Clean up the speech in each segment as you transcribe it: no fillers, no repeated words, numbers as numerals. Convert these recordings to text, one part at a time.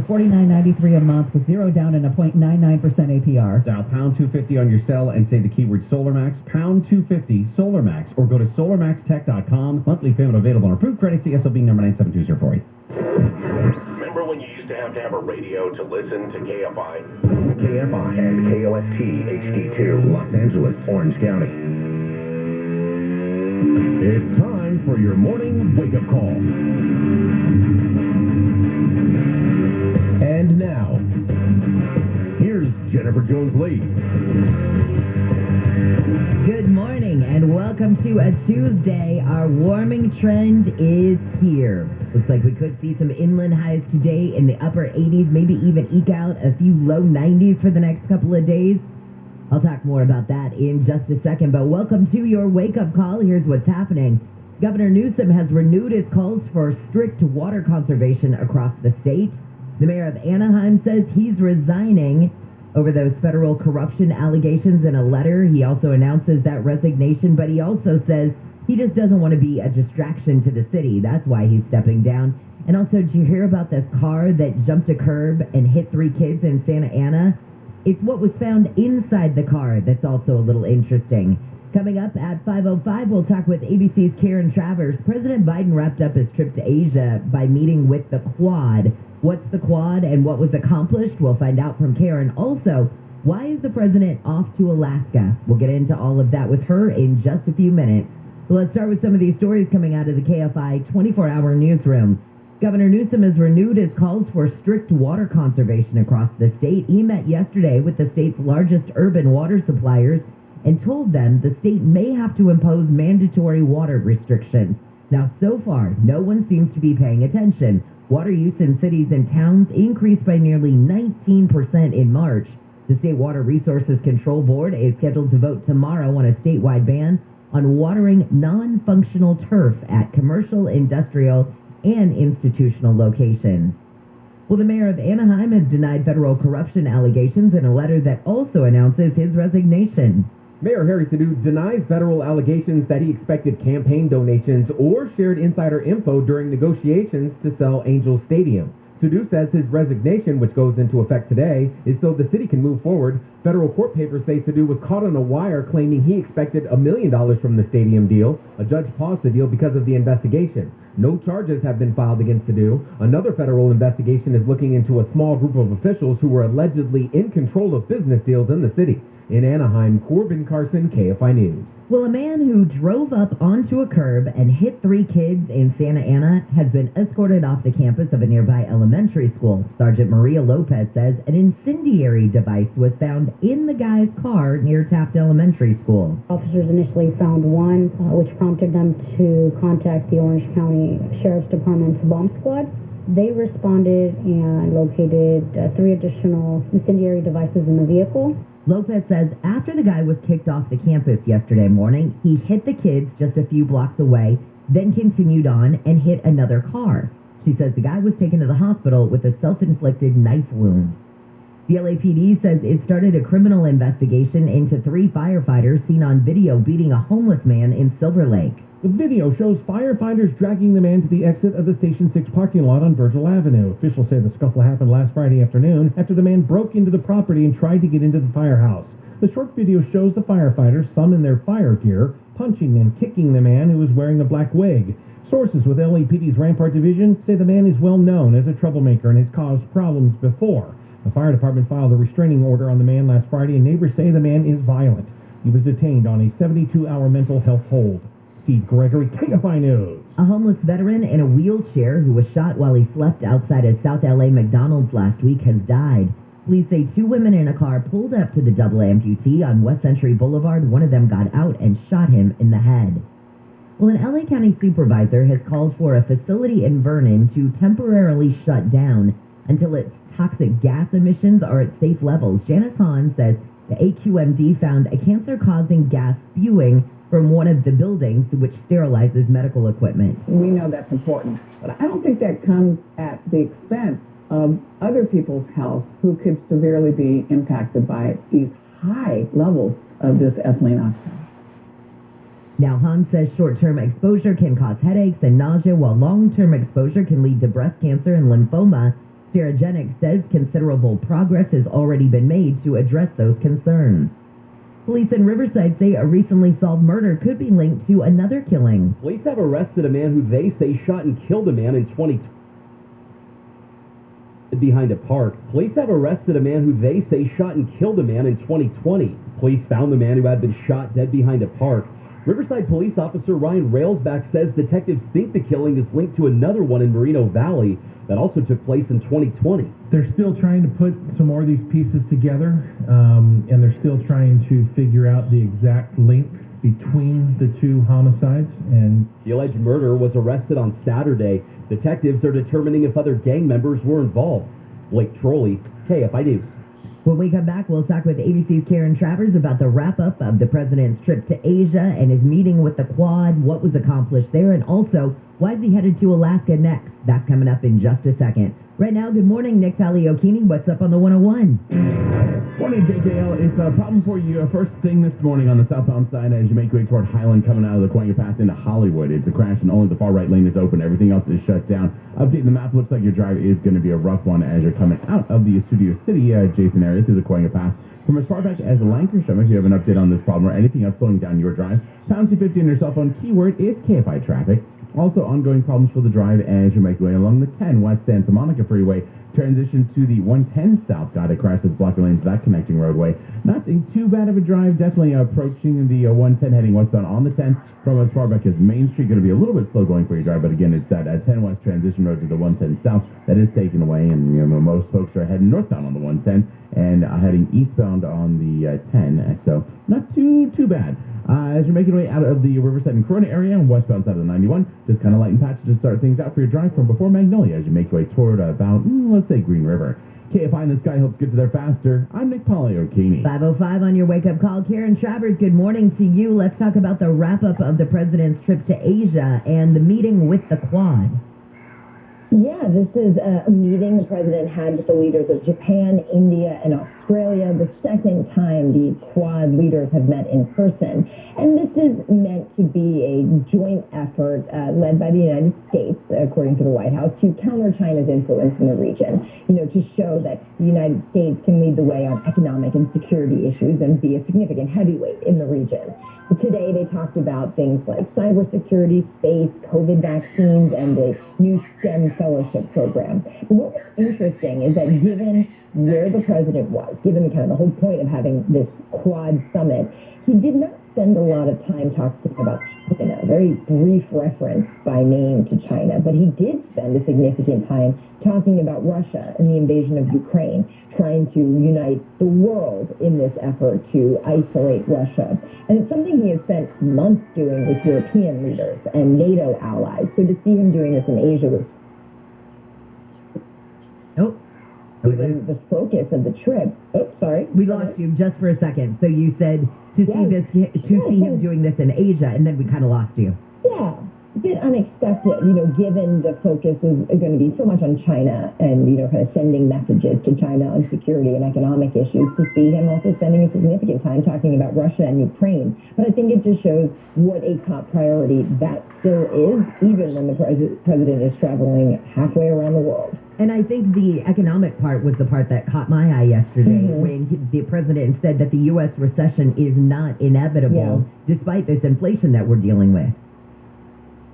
for $49.93 a month with 0 down and a 0.99% APR. Dial pound 250 on your cell and say the keyword SolarMax, pound 250 SolarMax, or go to solarmaxtech.com. Monthly payment available on approved credit. CSLB number 97204. Remember when you used to have a radio to listen to KFI? KFI and KOST HD2, Los Angeles, Orange County. It's time for your morning wake-up call. And now, here's Jennifer Jones-Lee. Good morning and welcome to a Tuesday. Our warming trend is here. Looks like we could see some inland highs today in the upper 80s, maybe even eke out a few low 90s for the next couple of days. I'll talk more about that in just a second, but welcome to your wake-up call. Here's what's happening. Governor Newsom has renewed his calls for strict water conservation across the state. The mayor of Anaheim says he's resigning over those federal corruption allegations in a letter. He also announces that resignation, but he also says he just doesn't want to be a distraction to the city. That's why he's stepping down. And also, did you hear about this car that jumped a curb and hit 3 kids in Santa Ana? It's what was found inside the car that's also a little interesting. Coming up at 5:05, we'll talk with ABC's Karen Travers. President Biden wrapped up his trip to Asia by meeting with the Quad. What's the Quad and what was accomplished? We'll find out from Karen. Also, why is the president off to Alaska? We'll get into all of that with her in just a few minutes. So let's start with some of these stories coming out of the KFI 24-hour newsroom. Governor Newsom has renewed his calls for strict water conservation across the state. He met yesterday with the state's largest urban water suppliers and told them the state may have to impose mandatory water restrictions. Now, so far, no one seems to be paying attention. Water use in cities and towns increased by nearly 19% in March. The State Water Resources Control Board is scheduled to vote tomorrow on a statewide ban on watering non-functional turf at commercial, industrial, and institutional locations. Well, the mayor of Anaheim has denied federal corruption allegations in a letter that also announces his resignation. Mayor Harry Sadu denies federal allegations that he expected campaign donations or shared insider info during negotiations to sell Angels Stadium. Sadu says his resignation, which goes into effect today, is so the city can move forward. Federal court papers say Sadu was caught on a wire claiming he expected $1 million from the stadium deal. A judge paused the deal because of the investigation. No charges have been filed against Sadu. Another federal investigation is looking into a small group of officials who were allegedly in control of business deals in the city. In Anaheim, Corbin Carson, KFI News. Well, a man who drove up onto a curb and hit 3 kids in Santa Ana has been escorted off the campus of a nearby elementary school. Sergeant Maria Lopez says an incendiary device was found in the guy's car near Taft Elementary School. Officers initially found one, which prompted them to contact the Orange County Sheriff's Department's bomb squad. They responded and located 3 additional incendiary devices in the vehicle. Lopez says after the guy was kicked off the campus yesterday morning, he hit the kids just a few blocks away, then continued on and hit another car. She says the guy was taken to the hospital with a self-inflicted knife wound. The LAPD says it started a criminal investigation into 3 firefighters seen on video beating a homeless man in Silver Lake. The video shows firefighters dragging the man to the exit of the Station 6 parking lot on Virgil Avenue. Officials say the scuffle happened last Friday afternoon after the man broke into the property and tried to get into the firehouse. The short video shows the firefighters, some in their fire gear, punching and kicking the man who was wearing a black wig. Sources with LAPD's Rampart Division say the man is well known as a troublemaker and has caused problems before. The fire department filed a restraining order on the man last Friday, and neighbors say the man is violent. He was detained on a 72-hour mental health hold. Steve Gregory, KFI News. A homeless veteran in a wheelchair who was shot while he slept outside a South LA McDonald's last week has died. Police say 2 women in a car pulled up to the double amputee on West Century Boulevard. One of them got out and shot him in the head. Well, an LA County supervisor has called for a facility in Vernon to temporarily shut down until its toxic gas emissions are at safe levels. Janice Hahn says the AQMD found a cancer-causing gas spewing from one of the buildings which sterilizes medical equipment. We know that's important, but I don't think that comes at the expense of other people's health who could severely be impacted by these high levels of this ethylene oxide. Now, Hahn says short-term exposure can cause headaches and nausea, while long-term exposure can lead to breast cancer and lymphoma. Sterigenics says considerable progress has already been made to address those concerns. Police in Riverside say a recently solved murder could be linked to another killing. Police have arrested a man who they say shot and killed a man in 2020 behind a park. Police have arrested a man who they say shot and killed a man in 2020. Police found the man who had been shot dead behind a park. Riverside police officer Ryan Railsback says detectives think the killing is linked to another one in Moreno Valley that also took place in 2020. They're still trying to put some more of these pieces together, and they're still trying to figure out the exact link between the two homicides. And the alleged murderer was arrested on Saturday. Detectives are determining if other gang members were involved. Blake Trolley, KFI News. When we come back, we'll talk with ABC's Karen Travers about the wrap-up of the president's trip to Asia and his meeting with the Quad, what was accomplished there, and also, why is he headed to Alaska next? That's coming up in just a second. Right now, good morning, Nick Paliokini. What's up on the 101? Morning, JJL. It's a problem for you. First thing this morning on the southbound side as you make your way toward Highland coming out of the Cahuenga Pass into Hollywood. It's a crash and only the far right lane is open. Everything else is shut down. Updating the map, looks like your drive is going to be a rough one as you're coming out of the Studio City adjacent area through the Cahuenga Pass. From as far back as Lancashire, if you have an update on this problem or anything else slowing down your drive, pound 250 on your cell phone. Keyword is KFI traffic. Also, ongoing problems for the drive as you make your way along the 10 West Santa Monica Freeway. Transition to the 110 South. Got it, crashes blocking lanes, that connecting roadway. Nothing too bad of a drive. Definitely approaching the 110 heading westbound on the 10 from as far back as Main Street. Going to be a little bit slow going for your drive, but again, it's that 10 West transition road to the 110 South that is taken away, and most folks are heading northbound on the 110 and heading eastbound on the 10. So not too bad. As you're making your way out of the Riverside and Corona area and westbound side of the 91, just kind of light and patchy to start things out for your drive from before Magnolia as you make your way toward about, let's say, Green River. KFI in the sky helps get to there faster. I'm Nick Paliokini. 5:05 on your wake-up call. Karen Travers, good morning to you. Let's talk about the wrap-up of the president's trip to Asia and the meeting with the Quad. Yeah, this is a meeting the president had with the leaders of Japan, India, and Australia, the second time the Quad leaders have met in person. And this is meant to be a joint effort led by the United States, according to the White House, to counter China's influence in the region. To show that the United States can lead the way on economic and security issues and be a significant heavyweight in the region. Today, they talked about things like cybersecurity, space, COVID vaccines, and the new STEM fellowship program. And what was interesting is that given where the president was, given kind of the whole point of having this Quad summit, he did not spend a lot of time talking about China, a very brief reference by name to China, but he did spend a significant time talking about Russia and the invasion of Ukraine, trying to unite the world in this effort to isolate Russia. And it's something he has spent months doing with European leaders and NATO allies. So to see him doing this in Asia was even the focus of the trip. Oh, sorry. We lost you just for a second. So you said to see him doing this in Asia, and then we kind of lost you. Yeah. A bit unexpected, given the focus is going to be so much on China and, kind of sending messages to China on security and economic issues, to see him also spending a significant time talking about Russia and Ukraine. But I think it just shows what a top priority that still is, even when the president is traveling halfway around the world. And I think the economic part was the part that caught my eye yesterday when the president said that the U.S. recession is not inevitable, despite this inflation that we're dealing with.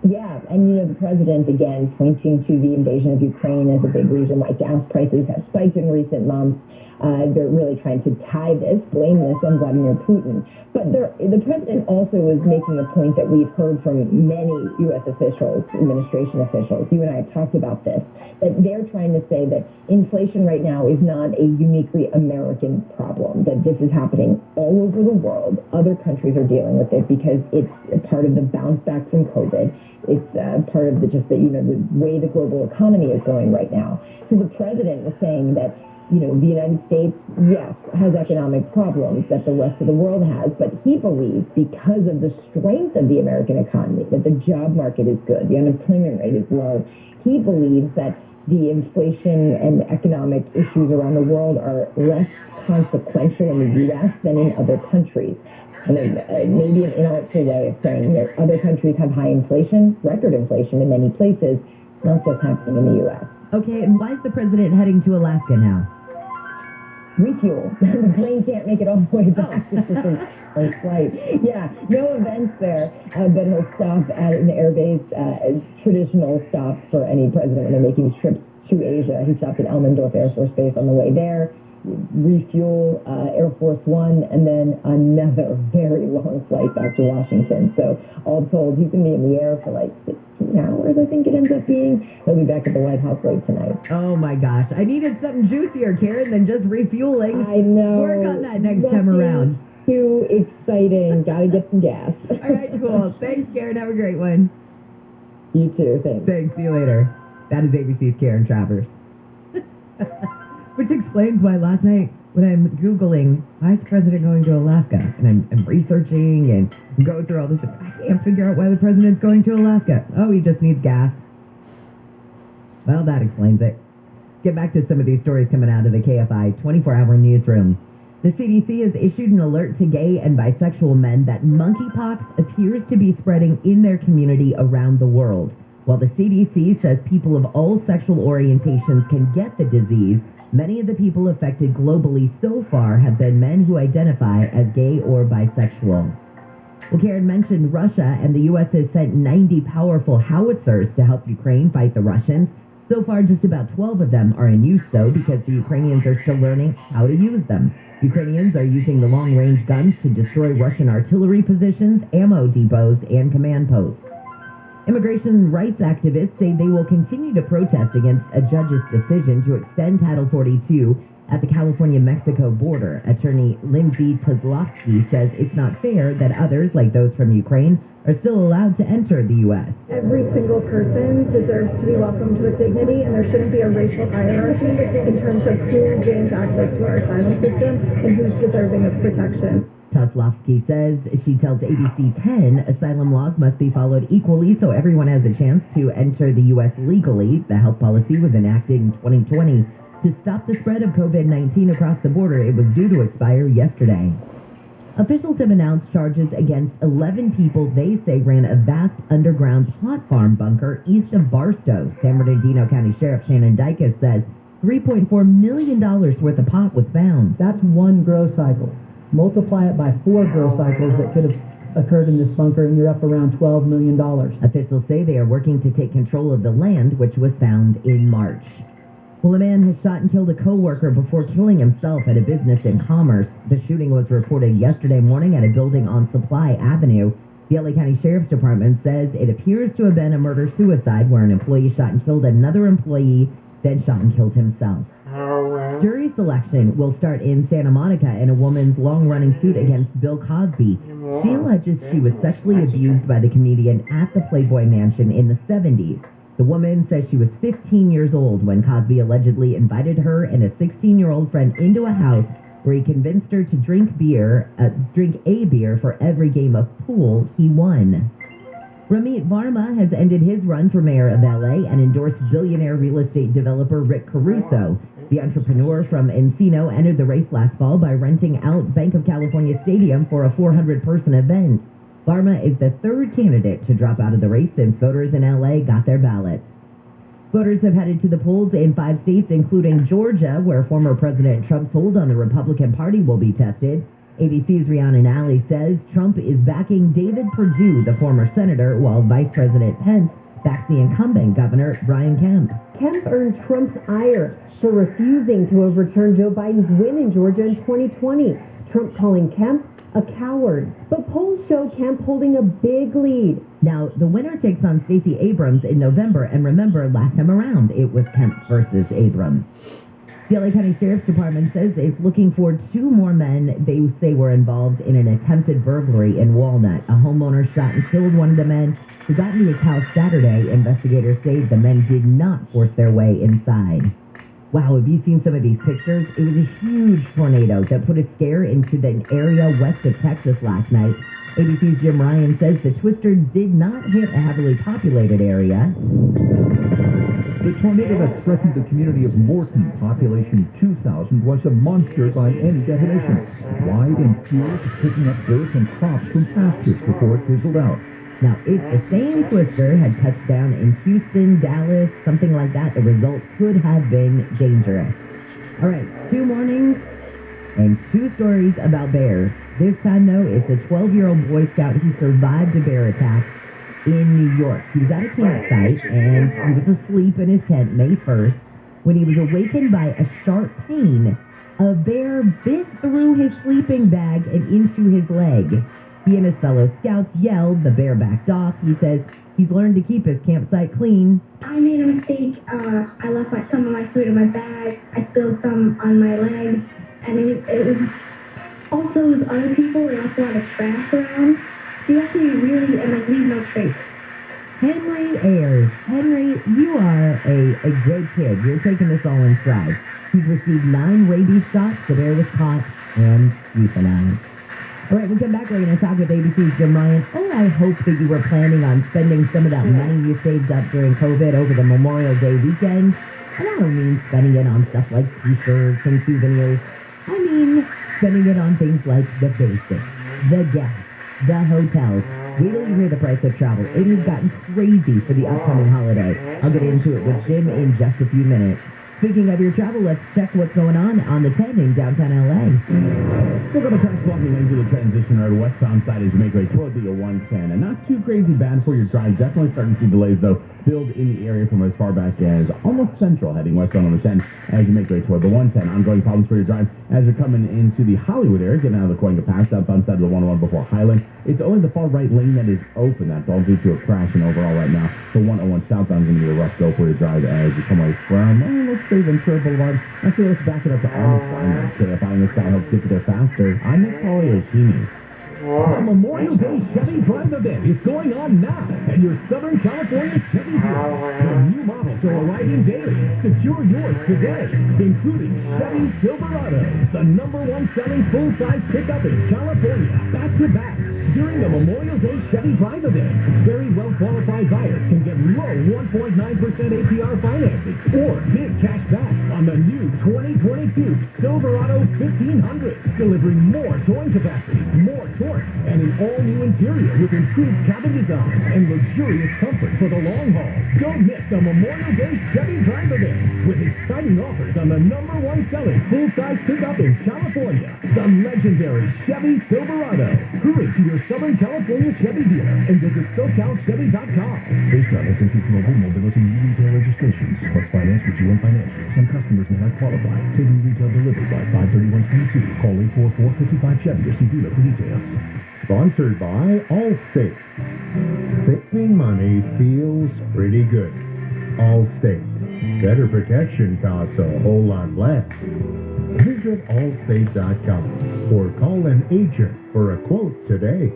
Yeah, and the president, again, pointing to the invasion of Ukraine as a big reason why gas prices have spiked in recent months. They're really trying to tie this, blame this on Vladimir Putin. But the president also was making a point that we've heard from many U.S. officials, administration officials. You and I have talked about this, that they're trying to say that inflation right now is not a uniquely American problem, that this is happening all over the world. Other countries are dealing with it because it's a part of the bounce back from COVID. It's part of the way the global economy is going right now. So the president was saying that, the United States, yes, has economic problems that the rest of the world has, but he believes because of the strength of the American economy, that the job market is good, the unemployment rate is low, he believes that the inflation and economic issues around the world are less consequential in the U.S. than in other countries. And maybe an inartful way of saying that other countries have high inflation, record inflation in many places, not just happening in the U.S. Okay, and why is the president heading to Alaska now? Refuel. The plane can't make it all the way back. This is a flight. Yeah, no events there, but he'll stop at an airbase as traditional stops for any president when they're making trips to Asia. He stopped at Elmendorf Air Force Base on the way there, refuel Air Force One, and then another very long flight back to Washington. So all told, he's going to be in the air for like 16 hours, I think it ends up being. He'll be back at the White House late tonight. Oh my gosh, I needed something juicier, Karen, than just refueling. I know. Work on that next time around. Too exciting. Gotta get some gas. All right, cool. Thanks, Karen. Have a great one. You too. Thanks. Thanks. See you later. That is ABC's Karen Travers. Which explains why last night when I'm Googling, why is the president going to Alaska? And I'm researching and going through all this. I can't figure out why the president's going to Alaska. Oh, he just needs gas. Well, that explains it. Get back to some of these stories coming out of the KFI 24-hour newsroom. The CDC has issued an alert to gay and bisexual men that monkeypox appears to be spreading in their community around the world. While the CDC says people of all sexual orientations can get the disease, many of the people affected globally so far have been men who identify as gay or bisexual. Well, Karen mentioned Russia, and the U.S. has sent 90 powerful howitzers to help Ukraine fight the Russians. So far, just about 12 of them are in use, though, because the Ukrainians are still learning how to use them. Ukrainians are using the long-range guns to destroy Russian artillery positions, ammo depots, and command posts. Immigration rights activists say they will continue to protest against a judge's decision to extend Title 42 at the California-Mexico border. Attorney Lindsay Kozlowski says it's not fair that others, like those from Ukraine, are still allowed to enter the U.S. Every single person deserves to be welcomed with dignity, and there shouldn't be a racial hierarchy in terms of who gains access to our asylum system and who's deserving of protection. Kozlowski says she tells ABC 10 asylum laws must be followed equally so everyone has a chance to enter the U.S. legally. The health policy was enacted in 2020 to stop the spread of COVID-19 across the border. It was due to expire yesterday. Officials have announced charges against 11 people they say ran a vast underground pot farm bunker east of Barstow. San Bernardino County Sheriff Shannon Dykes says $3.4 million worth of pot was found. That's one grow cycle. Multiply it by 4 grow cycles that could have occurred in this bunker, and you're up around $12 million. Officials say they are working to take control of the land, which was found in March. Well, a man has shot and killed a co-worker before killing himself at a business in Commerce. The shooting was reported yesterday morning at a building on Supply Avenue. The LA County Sheriff's Department says it appears to have been a murder-suicide where an employee shot and killed another employee, then shot and killed himself. Jury selection will start in Santa Monica in a woman's long-running suit against Bill Cosby. She alleges she was sexually abused by the comedian at the Playboy Mansion in the 70s. The woman says she was 15 years old when Cosby allegedly invited her and a 16-year-old friend into a house where he convinced her to drink a beer for every game of pool he won. Ramit Varma has ended his run for mayor of LA and endorsed billionaire real estate developer Rick Caruso. The entrepreneur from Encino entered the race last fall by renting out Bank of California Stadium for a 400-person event. Varma is the third candidate to drop out of the race since voters in LA got their ballots. Voters have headed to the polls in 5 states, including Georgia, where former President Trump's hold on the Republican Party will be tested. ABC's Rhiannon Alley says Trump is backing David Perdue, the former senator, while Vice President Pence backs the incumbent Governor Brian Kemp. Kemp earned Trump's ire for refusing to overturn Joe Biden's win in Georgia in 2020. Trump calling Kemp a coward. But polls show Kemp holding a big lead. Now, the winner takes on Stacey Abrams in November, and remember, last time around, it was Kemp versus Abrams. The LA County Sheriff's Department says it's looking for 2 more men they say were involved in an attempted burglary in Walnut. A homeowner shot and killed one of the men who got into his house Saturday. Investigators say the men did not force their way inside. Wow, have you seen some of these pictures? It was a huge tornado that put a scare into the area west of Texas last night. ABC's Jim Ryan says the twister did not hit a heavily populated area. The tornado that threatened the community of Morton, population 2,000, was a monster by any definition. Wide and fierce, picking up dirt and crops from pastures before it fizzled out. Now, if the same twister had touched down in Houston, Dallas, something like that, the result could have been dangerous. All right, 2 mornings and 2 stories about bears. This time, though, it's a 12-year-old Boy Scout who survived a bear attack in New York. He was at a campsite, and he was asleep in his tent May 1st when he was awakened by a sharp pain. A bear bit through his sleeping bag and into his leg. He and his fellow scouts yelled. The bear backed off. He says he's learned to keep his campsite clean. I made a mistake. I left some of my food in my bag. I spilled some on my legs. And it was all those other people. They left a lot of trash around. So you have to be really, and leave no trace. Henry Ayers. Henry, you are a good kid. You're taking this all in stride. He's received 9 rabies shots. The bear was caught and euthanized. All right, when we come back, we're going to talk with ABC's Jim Ryan. Oh, I hope that you were planning on spending some of that money you saved up during COVID over the Memorial Day weekend. And I don't mean spending it on stuff like t-shirts and souvenirs. I mean spending it on things like the basics, the gas, the hotels. Wait till you hear the price of travel. It has gotten crazy for the upcoming holiday. I'll get into it with Jim in just a few minutes. Speaking of your travel, let's check what's going on the 10 in downtown LA. We're going to crash blocking lanes of the transition road westbound side as you make way toward the 110. And not too crazy bad for your drive. Definitely starting to see delays, though, build in the area from as far back as almost central, heading westbound on the 10 as you make way toward the 110. Ongoing problems for your drive as you're coming into the Hollywood area, getting out of the Coinga Pass, outbound side of the 101 before Highland. It's only the far right lane that is open. That's all due to a crash, and overall right now, the 101 southbound is going to be a rough go for your drive as you come away from, let's say, Ventura Boulevard. Actually, let's back it up to almost Diamond. KFI in the sky helps get you there faster. I'm Nick Pauliotini. The Memorial Day Chevy Drive event is going on now at your Southern California Chevy dealer. The new models are arriving daily. Secure yours today, including Chevy Silverado, the #1 selling full-size pickup in California, back-to-back. During the Memorial Day Chevy Drive event, very well-qualified buyers can get low 1.9% APR financing or big cash back on the new 2022 Silverado 1500, delivering more towing capacity, more torque, and an all-new interior with improved cabin design and luxurious comfort for the long haul. Don't miss the Memorial Day Chevy Drive event with exciting offers on the #1 selling full-size pickup in California, the legendary Chevy Silverado. Hurry to your Southern California Chevy dealer and visit SoCalChevy.com. Based on S&P Global Mobility New Retail registrations, plus finance with GM Financial, some customers may not qualify. Taking retail delivery by 5/31/22. Call 844-55-CHEVY or see dealer for details. Sponsored by Allstate. Saving money feels pretty good. Allstate. Better protection costs a whole lot less. Visit Allstate.com or call an agent for a quote today.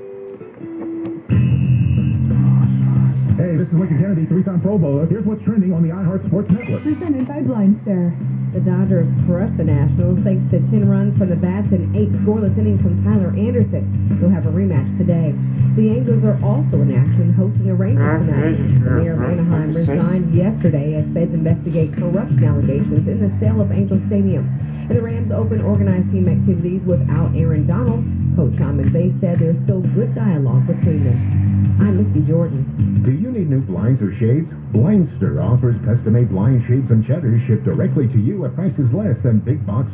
Hey, this is Lincoln Kennedy, 3-time Pro Bowler. Here's what's trending on the iHeart Sports Network. Presented by BlindStar. The Dodgers crushed the Nationals thanks to 10 runs from the bats and 8 scoreless innings from Tyler Anderson. They'll have a rematch today. The Angels are also in action, hosting a Rangers tonight. The mayor of Anaheim resigned yesterday as feds investigate corruption allegations in the sale of Angel Stadium. And the Rams open organized team activities without Aaron Donald. Coach Sean McVay said there's still good dialogue between them. I'm Misty Jordan. Do you need new blinds or shades? Blindster offers custom-made blind shades and shutters shipped directly to you at prices less than big box